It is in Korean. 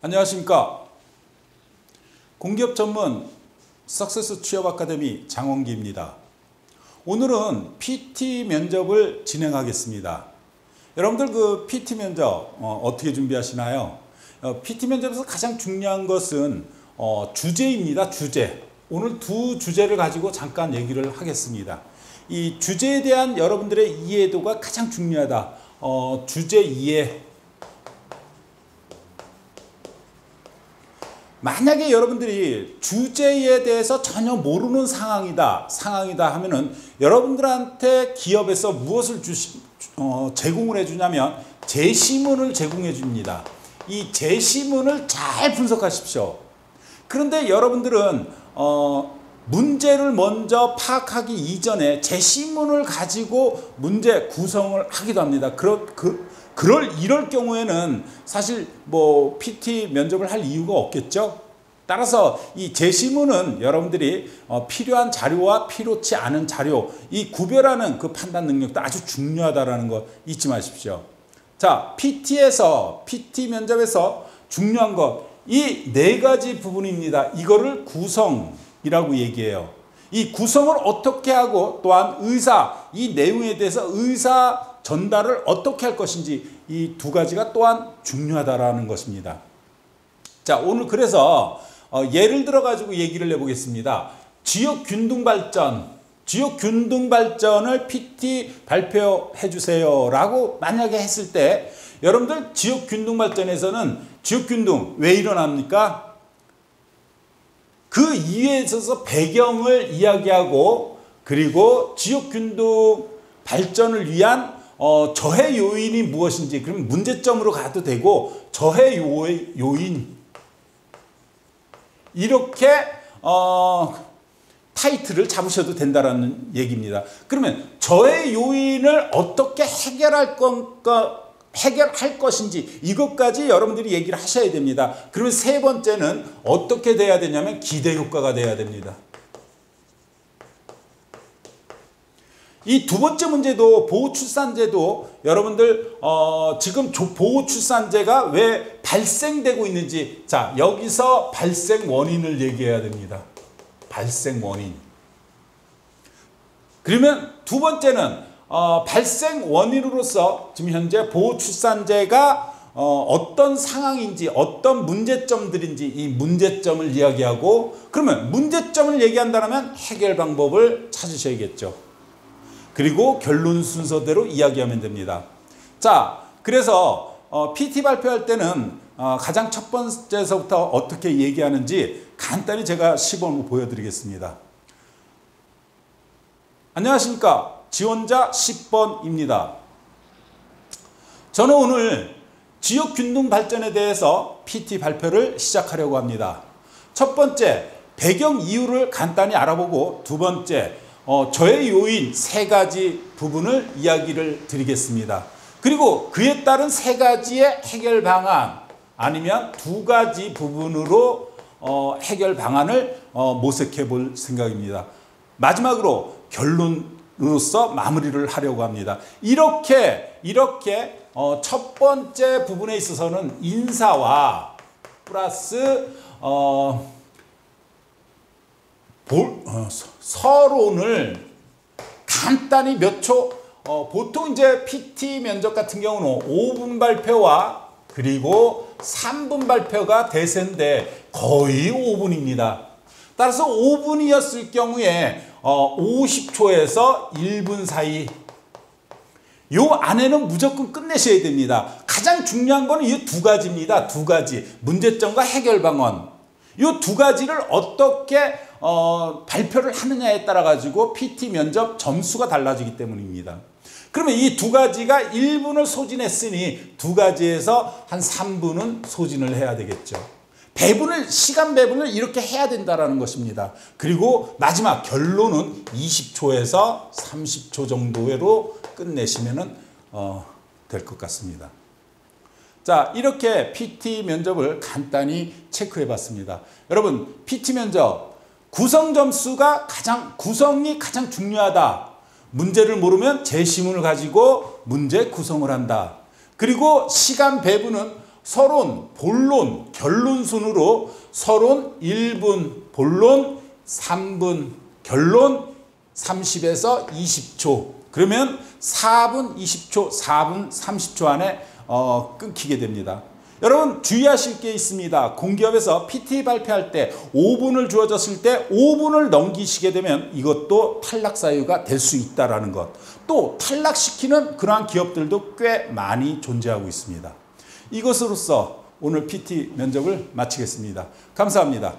안녕하십니까. 공기업 전문 석세스 취업 아카데미 장원기입니다. 오늘은 PT 면접을 진행하겠습니다. 여러분들 그 PT 면접 어떻게 준비하시나요? PT 면접에서 가장 중요한 것은 주제입니다. 주제. 오늘 두 주제를 가지고 잠깐 얘기를 하겠습니다. 이 주제에 대한 여러분들의 이해도가 가장 중요하다. 주제 이해. 만약에 여러분들이 주제에 대해서 전혀 모르는 상황이다 하면은 여러분들한테 기업에서 무엇을 제공을 해주냐면 제시문을 제공해 줍니다. 이 제시문을 잘 분석하십시오. 그런데 여러분들은 문제를 먼저 파악하기 이전에 제시문을 가지고 문제 구성을 하기도 합니다. 이럴 경우에는 사실 뭐 PT 면접을 할 이유가 없겠죠. 따라서 이 제시문은 여러분들이 필요한 자료와 필요치 않은 자료, 이 구별하는 그 판단 능력도 아주 중요하다는 거 잊지 마십시오. 자, PT 면접에서 중요한 것, 이 네 가지 부분입니다. 이거를 구성이라고 얘기해요. 이 구성을 어떻게 하고 또한 이 내용에 대해서 의사 전달을 어떻게 할 것인지 이 두 가지가 또한 중요하다라는 것입니다. 자, 오늘 그래서 예를 들어 가지고 얘기를 해보겠습니다. 지역 균등 발전을 PT 발표해 주세요 라고 만약에 했을 때 여러분들 지역 균등 발전에서는 지역 균등 왜 일어납니까? 그 이유에 있어서 배경을 이야기하고 그리고 지역 균등 발전을 위한 저해 요인이 무엇인지, 그럼 문제점으로 가도 되고 저해 요인 이렇게 타이틀을 잡으셔도 된다라는 얘기입니다. 그러면 저해 요인을 어떻게 해결할 것인지 이것까지 여러분들이 얘기를 하셔야 됩니다. 그러면 세 번째는 어떻게 돼야 되냐면 기대 효과가 돼야 됩니다. 이 두 번째 문제도 보호출산제도 여러분들 지금 보호출산제가 왜 발생되고 있는지, 자, 여기서 발생 원인을 얘기해야 됩니다. 발생 원인. 그러면 두 번째는 발생 원인으로서 지금 현재 보호출산제가 어떤 상황인지 어떤 문제점들인지 이 문제점을 이야기하고, 그러면 문제점을 얘기한다면 해결 방법을 찾으셔야겠죠. 그리고 결론 순서대로 이야기하면 됩니다. 자, 그래서 PT 발표할 때는 가장 첫 번째서부터 어떻게 얘기하는지 간단히 제가 시범을 보여드리겠습니다. 안녕하십니까. 지원자 10번입니다. 저는 오늘 지역 균등 발전에 대해서 PT 발표를 시작하려고 합니다. 첫 번째, 배경 이유를 간단히 알아보고 두 번째, 저의 요인 세 가지 부분을 이야기를 드리겠습니다. 그리고 그에 따른 세 가지의 해결 방안 아니면 두 가지 부분으로 해결 방안을 모색해 볼 생각입니다. 마지막으로 결론으로서 마무리를 하려고 합니다. 이렇게 첫 번째 부분에 있어서는 인사와 플러스 서론을 간단히 몇 초, 보통 이제 PT 면접 같은 경우는 5분 발표와 그리고 3분 발표가 대세인데 거의 5분입니다. 따라서 5분이었을 경우에 50초에서 1분 사이 요 안에는 무조건 끝내셔야 됩니다. 가장 중요한 거는 이 두 가지입니다. 두 가지. 문제점과 해결 방안. 이 두 가지를 어떻게 발표를 하느냐에 따라 가지고 PT 면접 점수가 달라지기 때문입니다. 그러면 이 두 가지가 1분을 소진했으니 두 가지에서 한 3분은 소진을 해야 되겠죠. 시간 배분을 이렇게 해야 된다는 것입니다. 그리고 마지막 결론은 20초에서 30초 정도로 끝내시면 될 것 같습니다. 자, 이렇게 PT 면접을 간단히 체크해 봤습니다. 여러분, PT 면접 구성이 가장 중요하다. 문제를 모르면 제시문을 가지고 문제 구성을 한다. 그리고 시간 배분은 서론, 본론, 결론 순으로 서론 1분, 본론 3분, 결론 30에서 20초. 그러면 4분 20초, 4분 30초 안에 끊기게 됩니다. 여러분 주의하실 게 있습니다. 공기업에서 PT 발표할 때 5분을 주어졌을 때 5분을 넘기시게 되면 이것도 탈락 사유가 될 수 있다는 것. 또 탈락시키는 그러한 기업들도 꽤 많이 존재하고 있습니다. 이것으로서 오늘 PT 면접을 마치겠습니다. 감사합니다.